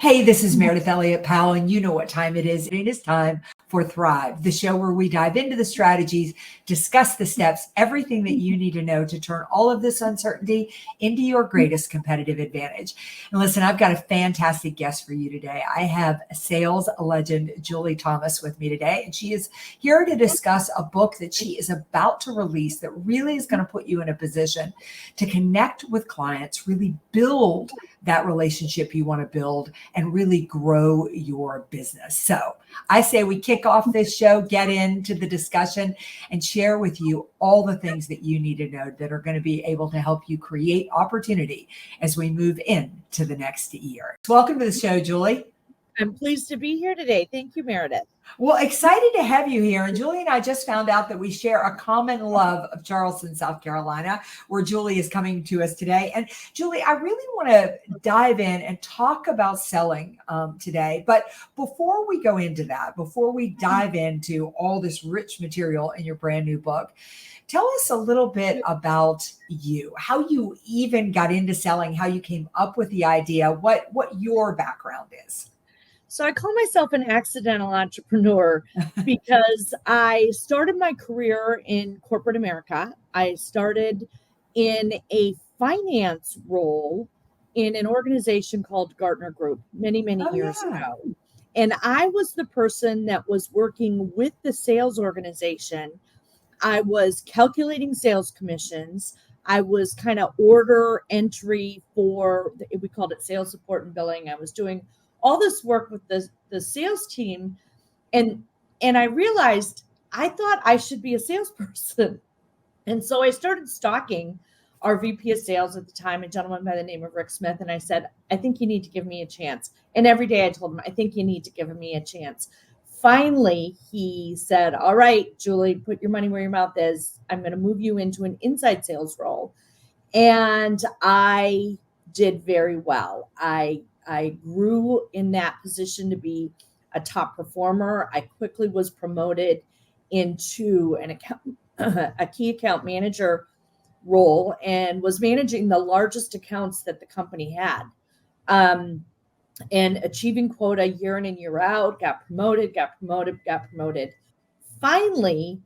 Hey, this is Meredith Elliott Powell, and you know what time it is. It is time for Thrive, the show where we dive into the strategies, discuss the steps, everything that you need to know to turn all of this uncertainty into your greatest competitive advantage. And listen, I've got a fantastic guest for you today. I have sales legend Julie Thomas with me today, and she is here to discuss a book that she is about to release that really is going to put you in a position to connect with clients, really build that relationship you want to build, and really grow your business. So I say we kick off this show, get into the discussion, and share with you all the things that you need to know that are going to be able to help you create opportunity as we move into the next year. Welcome to the show, Julie. I'm pleased to be here today. Thank you, Meredith. Well, excited to have you here. And Julie and I just found out that we share a common love of Charleston, South Carolina, where Julie is coming to us today. And Julie, I really want to dive in and talk about selling today. But before we go into that, before we dive into all this rich material in your brand new book, tell us a little bit about you, how you even got into selling, how you came up with the idea, what your background is. So I call myself an accidental entrepreneur because I started my career in corporate America. I started in a finance role in an organization called Gartner Group many years ago. And I was the person that was working with the sales organization. I was calculating sales commissions. I was kind of order entry for, we called it sales support and billing. I was doing all this work with the sales team. And I realized I thought I should be a salesperson. And so I started stalking our VP of sales at the time, a gentleman by the name of Rick Smith. And I said, I think you need to give me a chance. And every day I told him, I think you need to give me a chance. Finally, he said, all right, Julie, put your money where your mouth is. I'm going to move you into an inside sales role. And I did very well. I grew in that position to be a top performer. I quickly was promoted into a key account manager role and was managing the largest accounts that the company had. And achieving quota year in and year out, got promoted. Finally,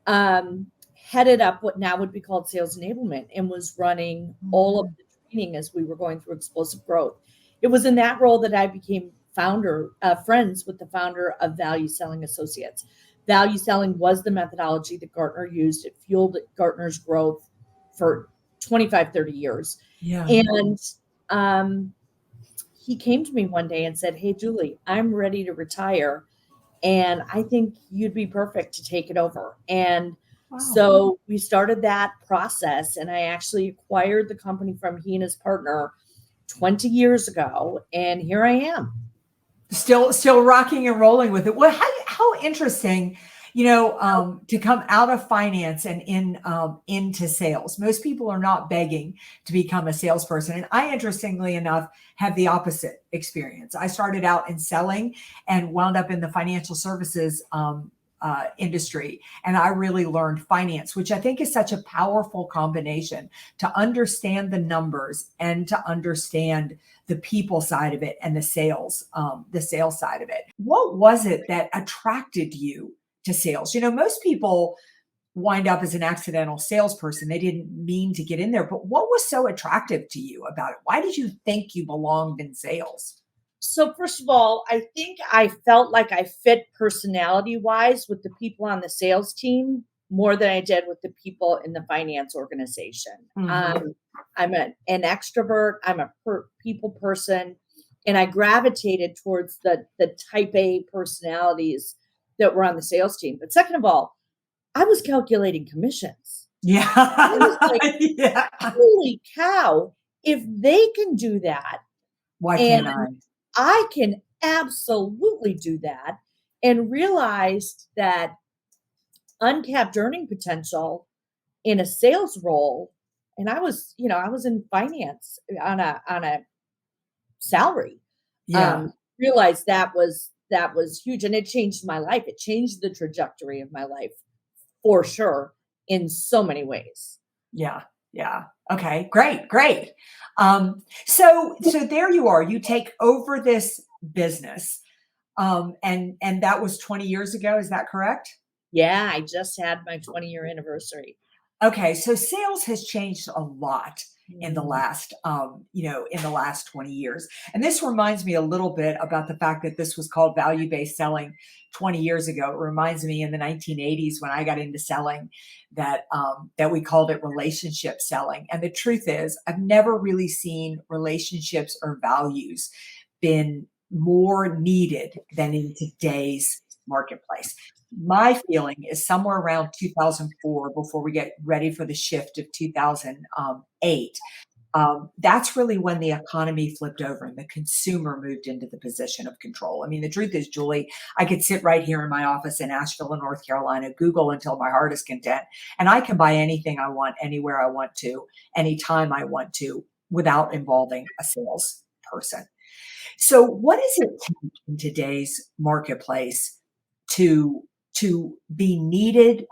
headed up what now would be called sales enablement and was running all of the training as we were going through explosive growth. It was in that role that I became friends with the founder of Value Selling Associates. Value selling was the methodology that Gartner used. It fueled Gartner's growth for 25, 30 years. Yeah. And he came to me one day and said, hey, Julie, I'm ready to retire. And I think you'd be perfect to take it over. And so we started that process. And I actually acquired the company from he and his partner 20 years ago, and here I am. Still rocking and rolling with it. Well, how interesting, to come out of finance and into sales. Most people are not begging to become a salesperson. And I, interestingly enough, have the opposite experience. I started out in selling and wound up in the financial services industry. And I really learned finance, which I think is such a powerful combination to understand the numbers and to understand the people side of it and the sales side of it. What was it that attracted you to sales? Most people wind up as an accidental salesperson. They didn't mean to get in there, but what was so attractive to you about it? Why did you think you belonged in sales? So first of all, I think I felt like I fit personality-wise with the people on the sales team more than I did with the people in the finance organization. Mm-hmm. I'm an extrovert. I'm a people person, and I gravitated towards the type A personalities that were on the sales team. But second of all, I was calculating commissions. Yeah. I was like, holy cow, if they can do that, why can't I can absolutely do that, and realized that uncapped earning potential in a sales role. And I was in finance on a salary. Yeah. Realized that was huge, and it changed my life. It changed the trajectory of my life for sure in so many ways. Yeah. Yeah. Okay. Great. Great. So there you are. You take over this business, and that was 20 years ago. Is that correct? Yeah, I just had my 20-year anniversary. Okay, so sales has changed a lot in the Mm. last, in the last 20 years. And this reminds me a little bit about the fact that this was called value-based selling 20 years ago. It reminds me in the 1980s when I got into selling that we called it relationship selling. And the truth is, I've never really seen relationships or values been more needed than in today's marketplace. My feeling is somewhere around 2004, before we get ready for the shift of 2008. That's really when the economy flipped over and the consumer moved into the position of control. I mean, the truth is, Julie, I could sit right here in my office in Asheville, North Carolina, Google until my heart is content, and I can buy anything I want, anywhere I want to, anytime I want to, without involving a salesperson. So what does it take in today's marketplace to be needed,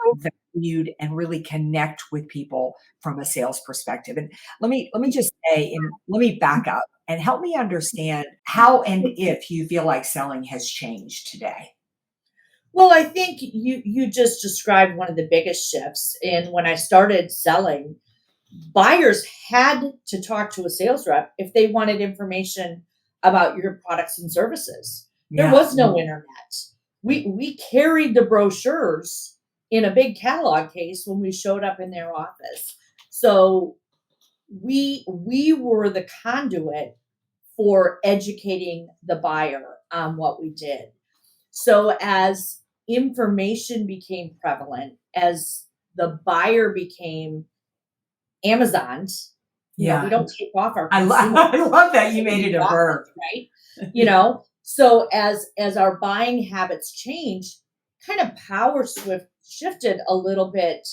valued, and really connect with people from a sales perspective? And let me just say, and let me back up and help me understand how and if you feel like selling has changed today. Well, I think you just described one of the biggest shifts. And when I started selling, buyers had to talk to a sales rep if they wanted information about your products and services. There Yeah. was no internet. We carried the brochures in a big catalog case when we showed up in their office. So we were the conduit for educating the buyer on what we did. So as information became prevalent, as the buyer became Amazoned, we Yeah. don't take off our consumer I love that you made in it the a verb. office, right? So as our buying habits changed, kind of power swift shifted a little bit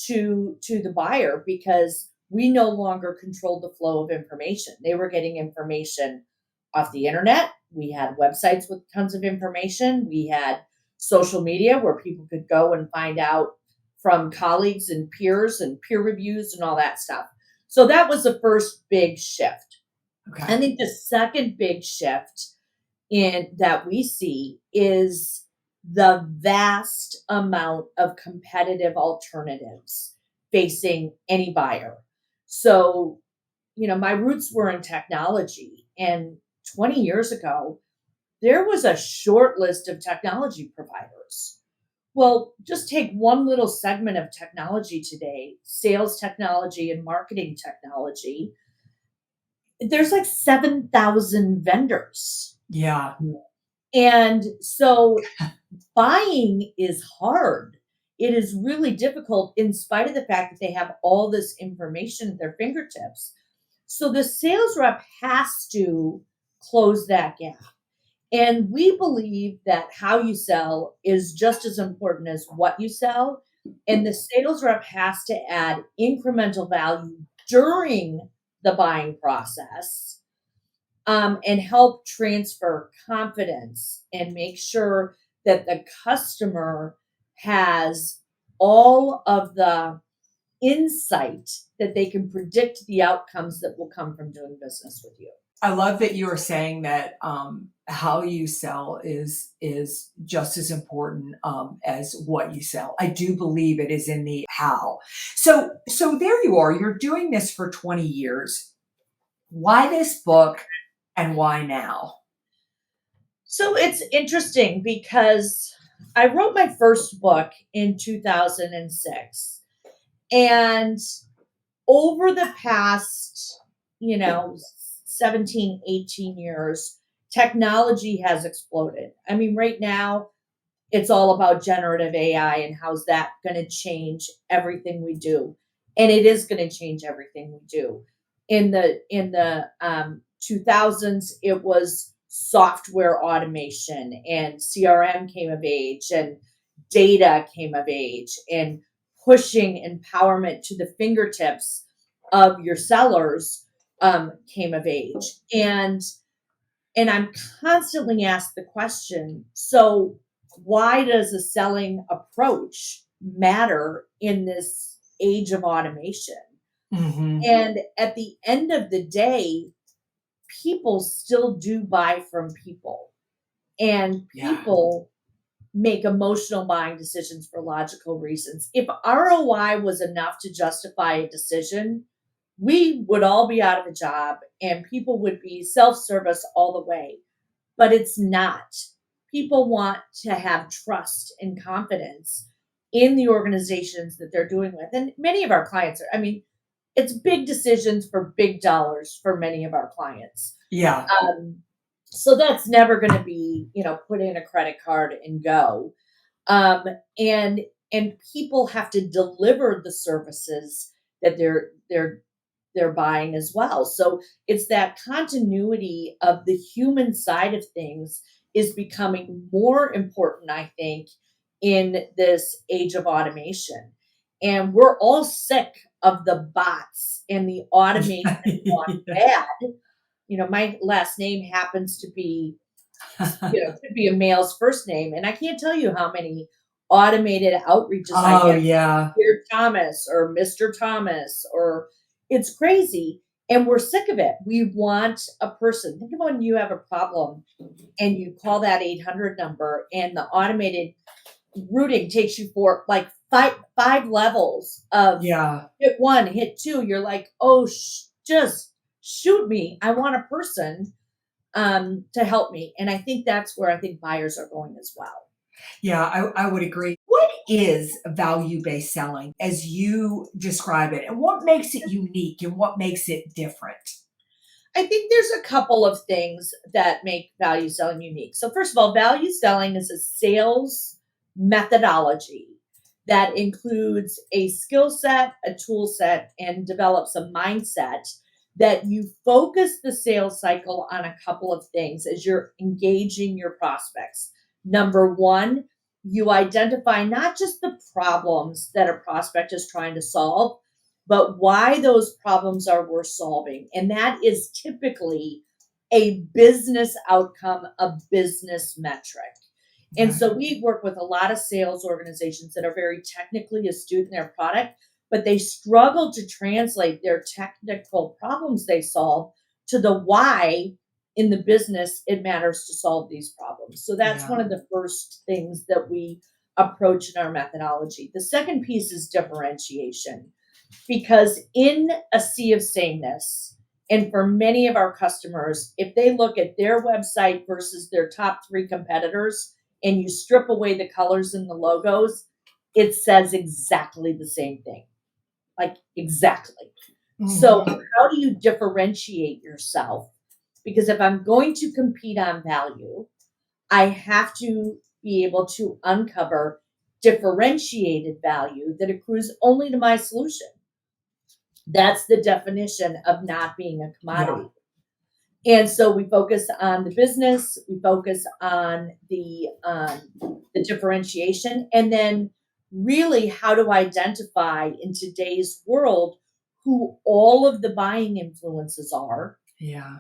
to the buyer because we no longer controlled the flow of information. They were getting information off the internet. We had websites with tons of information. We had social media where people could go and find out from colleagues and peers and peer reviews and all that stuff. So that was the first big shift. I Okay. think the second big shift in that we see is the vast amount of competitive alternatives facing any buyer. So, my roots were in technology, and 20 years ago, there was a short list of technology providers. Well, just take one little segment of technology today, sales technology and marketing technology. There's like 7,000 vendors. Yeah. And so buying is hard. It is really difficult in spite of the fact that they have all this information at their fingertips. So the sales rep has to close that gap. And we believe that how you sell is just as important as what you sell. And the sales rep has to add incremental value during the buying process, and help transfer confidence and make sure that the customer has all of the insight that they can predict the outcomes that will come from doing business with you. I love that you are saying that how you sell is just as important as what you sell. I do believe it is in the how. So there you are. You're doing this for 20 years. Why this book and why now? So it's interesting because I wrote my first book in 2006. And over the past, 17, 18 years, technology has exploded. I mean, right now, it's all about generative AI and how's that going to change everything we do. And it is going to change everything we do. In the 2000s, it was software automation and CRM came of age and data came of age and pushing empowerment to the fingertips of your sellers came of age. And I'm constantly asked the question, so why does a selling approach matter in this age of automation? Hmm. And at the end of the day, people still do buy from people, and Yeah. people make emotional buying decisions for logical reasons. If ROI was enough to justify a decision, we would all be out of a job and people would be self service all the way. But it's not. People want to have trust and confidence in the organizations that they're doing with. And many of our clients are, I mean, it's big decisions for big dollars for many of our clients. Yeah. Um, so that's never going to be, put in a credit card and go. Um, and and people have to deliver the services that they're buying as well. So it's that continuity of the human side of things is becoming more important, I think, in this age of automation. And we're all sick of the bots and the automation gone bad. My last name happens to be, could be a male's first name. And I can't tell you how many automated outreaches I Oh, get, yeah. Dear Thomas or Mr. Thomas, or it's crazy. And we're sick of it. We want a person. Think of when you have a problem and you call that 800 number and the automated routing takes you for like five levels of Yeah. hit one, hit two. You're like, oh, just shoot me. I want a person to help me. And I think that's where I think buyers are going as well. Yeah, I would agree. What is value-based selling as you describe it, and what makes it unique and what makes it different? I think there's a couple of things that make value selling unique. So, first of all, value selling is a sales methodology that includes a skill set, a tool set, and develops a mindset that you focus the sales cycle on a couple of things as you're engaging your prospects. Number one, you identify not just the problems that a prospect is trying to solve, but why those problems are worth solving. And that is typically a business outcome, a business metric. And Right. so we work with a lot of sales organizations that are very technically astute in their product, but they struggle to translate their technical problems they solve to the why in the business it matters to solve these problems. So that's Yeah. one of the first things that we approach in our methodology. The second piece is differentiation, because in a sea of sameness, and for many of our customers, if they look at their website versus their top three competitors and you strip away the colors and the logos, it says exactly the same thing. Like, exactly. So, Mhm. how do you differentiate yourself? Because if I'm going to compete on value, I have to be able to uncover differentiated value that accrues only to my solution. That's the definition of not being a Yeah. commodity. And so we focus on the business, we focus on the differentiation, and then really how to identify in today's world who all of the buying influences are, Yeah.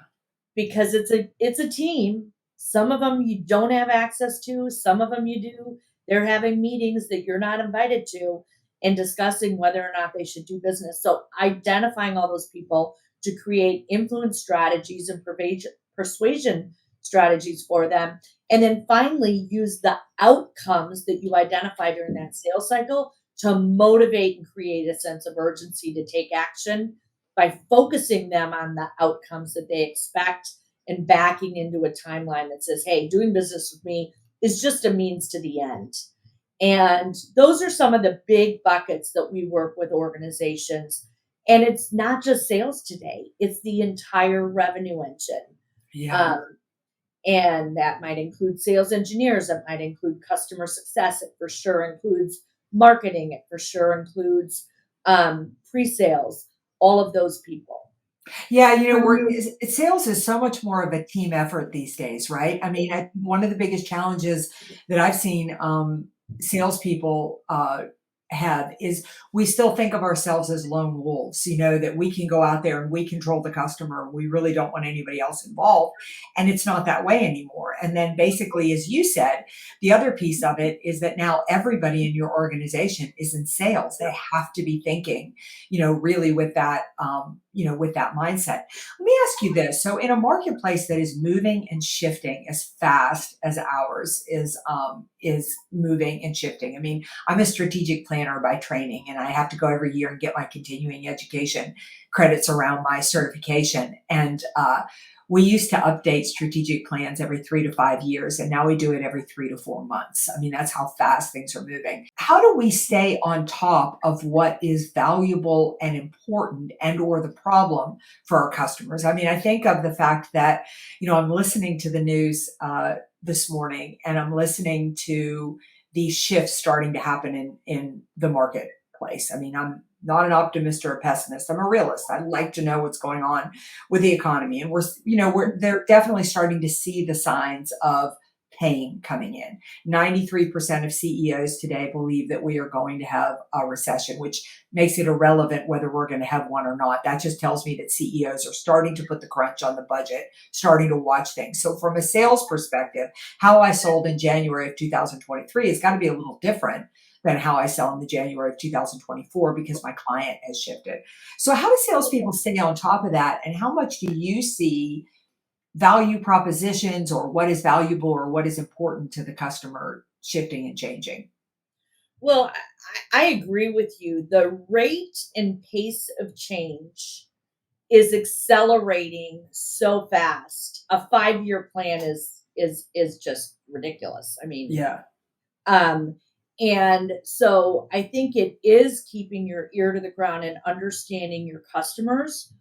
because it's a team. Some of them you don't have access to, some of them you do. They're having meetings that you're not invited to and discussing whether or not they should do business. So identifying all those people to create influence strategies and persuasion strategies for them. And then finally use the outcomes that you identify during that sales cycle to motivate and create a sense of urgency to take action by focusing them on the outcomes that they expect and backing into a timeline that says, hey, doing business with me is just a means to the end. And those are some of the big buckets that we work with organizations. And it's not just sales today, it's the entire revenue engine. Yeah. Um, and that might include sales engineers, that might include customer success, it for sure includes marketing, it for sure includes pre-sales, all of those people. Yeah, sales is so much more of a team effort these days, right? I mean, one of the biggest challenges that I've seen salespeople have is we still think of ourselves as lone wolves, that we can go out there and we control the customer. We really don't want anybody else involved. And it's not that way anymore. And then basically, as you said, the other piece of it is that now everybody in your organization is in sales. They have to be thinking, really with that, with that mindset. Let me ask you this. So in a marketplace that is moving and shifting as fast as ours is moving and shifting. I mean, I'm a strategic planner by training, and I have to go every year and get my continuing education credits around my certification. And we used to update strategic plans every 3 to 5 years, and now we do it every 3 to 4 months. I mean, that's how fast things are moving. How do we stay on top of what is valuable and important and or the problem for our customers? I mean, I think of the fact that, I'm listening to the news this morning, and I'm listening to these shifts starting to happen in the marketplace. I mean, I'm not an optimist or a pessimist. I'm a realist. I like to know what's going on with the economy. And they're definitely starting to see the signs of pain coming in. 93% of CEOs today believe that we are going to have a recession, which makes it irrelevant whether we're going to have one or not. That just tells me that CEOs are starting to put the crunch on the budget, starting to watch things. So from a sales perspective, how I sold in January of 2023 has got to be a little different than how I sell in the January of 2024 because my client has shifted. So how do salespeople stay on top of that? And how much do you see value propositions or what is valuable or what is important to the customer shifting and changing? Well, I agree with you. The rate and pace of change is accelerating so fast. A 5-year plan is just ridiculous. I mean, Yeah. And so I think it is keeping your ear to the ground and understanding your customers.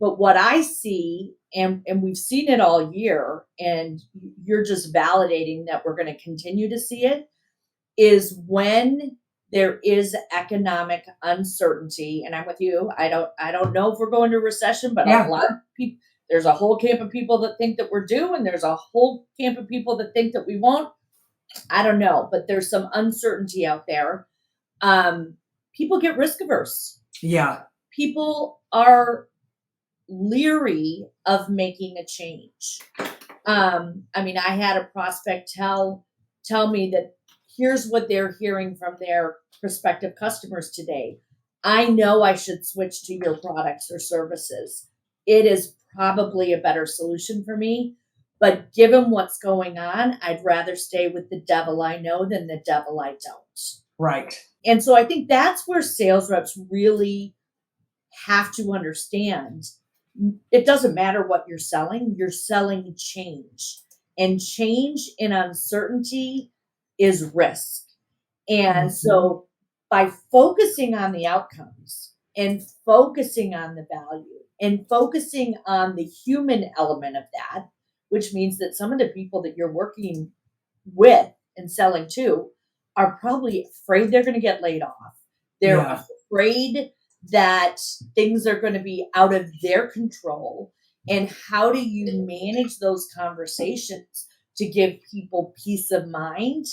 But what I see, and we've seen it all year, and you're just validating that we're going to continue to see it, is when there is economic uncertainty. And I'm with you. I don't know if we're going to recession, but Yeah. a lot of people, there's a whole camp of people that think that we're due, and there's a whole camp of people that think that we won't. I don't know, but there's some uncertainty out there. People get risk averse. Yeah. People are leery of making a change. I mean, I had a prospect tell me that here's what they're hearing from their prospective customers today. I know I should switch to your products or services. It is probably a better solution for me. But given what's going on, I'd rather stay with the devil I know than the devil I don't. Right. And so I think that's where sales reps really have to understand. It doesn't matter what you're selling change. And change in uncertainty is risk. And so by focusing on the outcomes and focusing on the value and focusing on the human element of that, which means that some of the people that you're working with and selling to are probably afraid they're going to get laid off. They're afraid that things are going to be out of their control. And how do you manage those conversations to give people peace of mind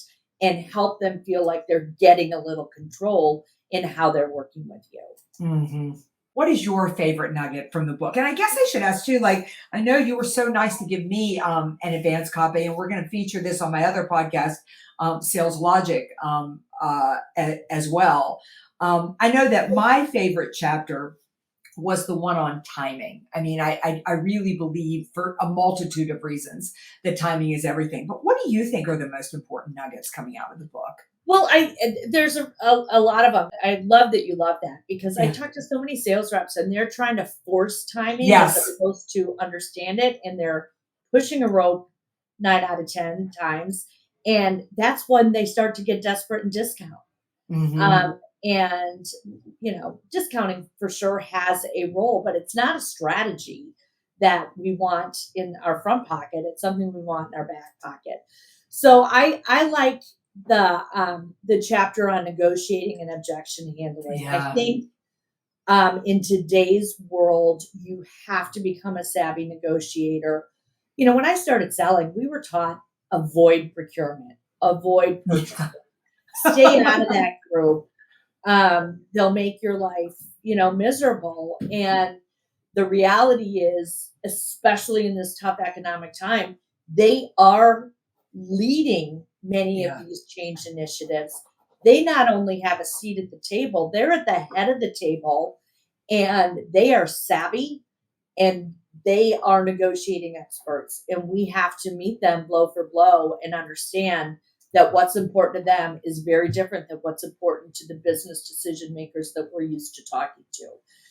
and help them feel like they're getting a little control in how they're working with you? Mm-hmm. What is your favorite nugget from the book? And I guess I should ask too, I know you were so nice to give me an advance copy, and we're going to feature this on my other podcast, Sales Logic, as well. I know that my favorite chapter was the one on timing. I mean, I really believe for a multitude of reasons that timing is everything. But what do you think are the most important nuggets coming out of the book? Well, there's a lot of them. I love that you love that because I talk to so many sales reps and they're trying to force timing as opposed to understand it. And they're pushing a rope 9 out of 10 times. And that's when they start to get desperate and discount. Mm-hmm. And, discounting for sure has a role, but it's not a strategy that we want in our front pocket. It's something we want in our back pocket. So I like the chapter on negotiating and objection handling. I think in today's world, you have to become a savvy negotiator. When I started selling, we were taught avoid procurement, avoid purchasing, stay out of that group. They'll make your life, miserable. And the reality is, especially in this tough economic time, they are leading many of these change initiatives. They not only have a seat at the table, they're at the head of the table, and they are savvy, and they are negotiating experts. And we have to meet them blow for blow and understand that what's important to them is very different than what's important to the business decision makers that we're used to talking to.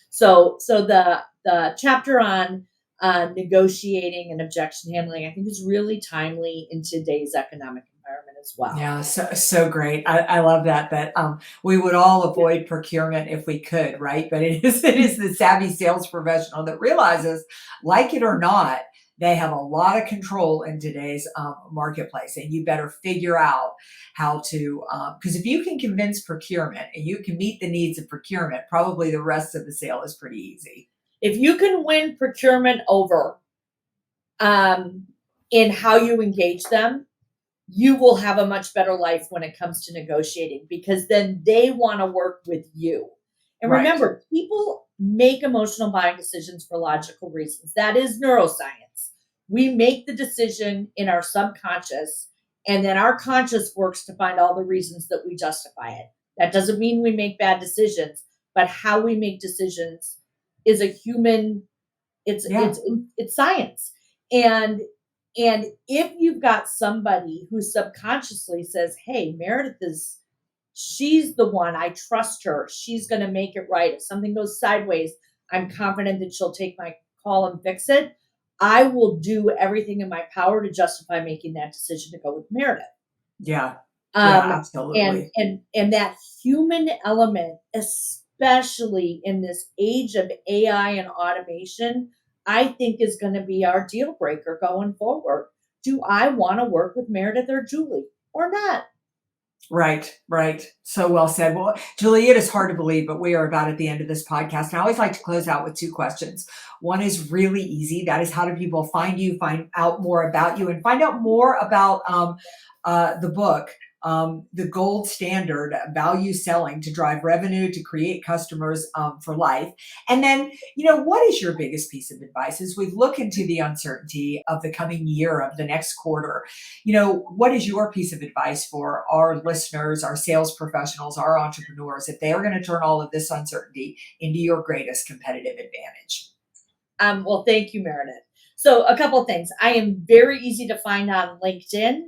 So the chapter on negotiating and objection handling, I think, is really timely in today's economic environment as well. Yeah, so great. I love that we would all avoid procurement if we could, right? But it is the savvy sales professional that realizes, like it or not, they have a lot of control in today's marketplace, and you better figure out how to, because if you can convince procurement and you can meet the needs of procurement, probably the rest of the sale is pretty easy. If you can win procurement over in how you engage them, you will have a much better life when it comes to negotiating, because then they want to work with you. And remember, people make emotional buying decisions for logical reasons. That is neuroscience. We make the decision in our subconscious, and then our conscious works to find all the reasons that we justify it. That doesn't mean we make bad decisions, but how we make decisions is a human, it's science. And if you've got somebody who subconsciously says, hey, Meredith she's the one, I trust her, she's going to make it right. If something goes sideways, I'm confident that she'll take my call and fix it. I will do everything in my power to justify making that decision to go with Meredith. Yeah, absolutely. And that human element, especially in this age of AI and automation, I think is going to be our deal breaker going forward. Do I want to work with Meredith or Julie or not? Right. So well said. Well, Julie, it is hard to believe, but we are about at the end of this podcast. And I always like to close out with two questions. One is really easy. That is, how do people find you, find out more about you, and find out more about the book, The Gold Standard, Value Selling to Drive Revenue, to Create Customers for Life. And then, what is your biggest piece of advice as we look into the uncertainty of the coming year, of the next quarter? What is your piece of advice for our listeners, our sales professionals, our entrepreneurs, if they are going to turn all of this uncertainty into your greatest competitive advantage? Well, thank you, Meredith. So a couple of things. I am very easy to find on LinkedIn,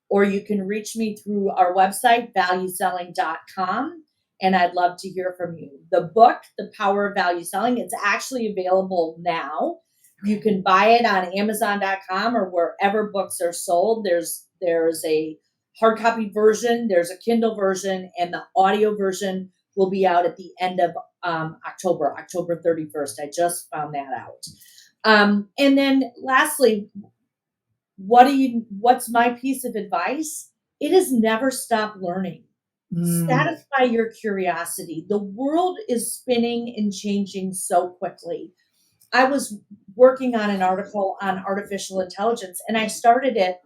or you can reach me through our website, valueselling.com, and I'd love to hear from you. The book, The Power of Value Selling, it's actually available now. You can buy it on Amazon.com or wherever books are sold. There's a hard copy version, there's a Kindle version, and the audio version will be out at the end of October 31st. I just found that out. And then lastly, what's my piece of advice? It is never stop learning. Satisfy your curiosity. The world is spinning and changing so quickly. I was working on an article on artificial intelligence, and I started it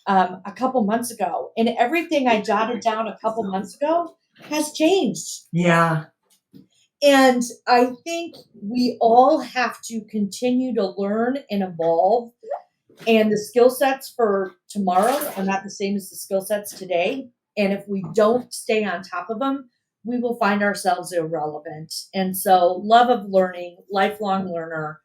a couple months ago, and everything I jotted down a couple months ago has changed. Yeah. And I think we all have to continue to learn and evolve. And the skill sets for tomorrow are not the same as the skill sets today. And if we don't stay on top of them, we will find ourselves irrelevant. And so, love of learning, lifelong learner,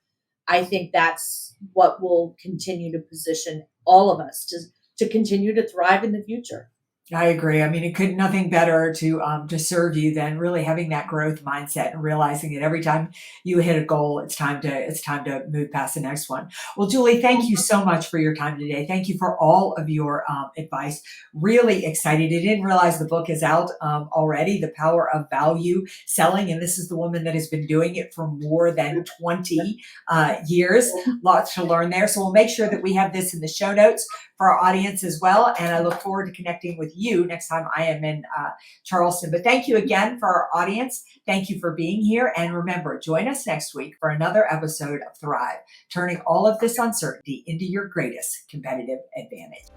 I think that's what will continue to position all of us to continue to thrive in the future. I agree. I mean, nothing better to serve you than really having that growth mindset and realizing that every time you hit a goal, it's time to move past the next one. Well, Julie, thank you so much for your time today. Thank you for all of your advice. Really excited. I didn't realize the book is out already, The Power of Value Selling. And this is the woman that has been doing it for more than 20 years. Lots to learn there. So we'll make sure that we have this in the show notes for our audience as well. And I look forward to connecting with you next time I am in Charleston. But thank you again for our audience. Thank you for being here. And remember, join us next week for another episode of Thrive, turning all of this uncertainty into your greatest competitive advantage.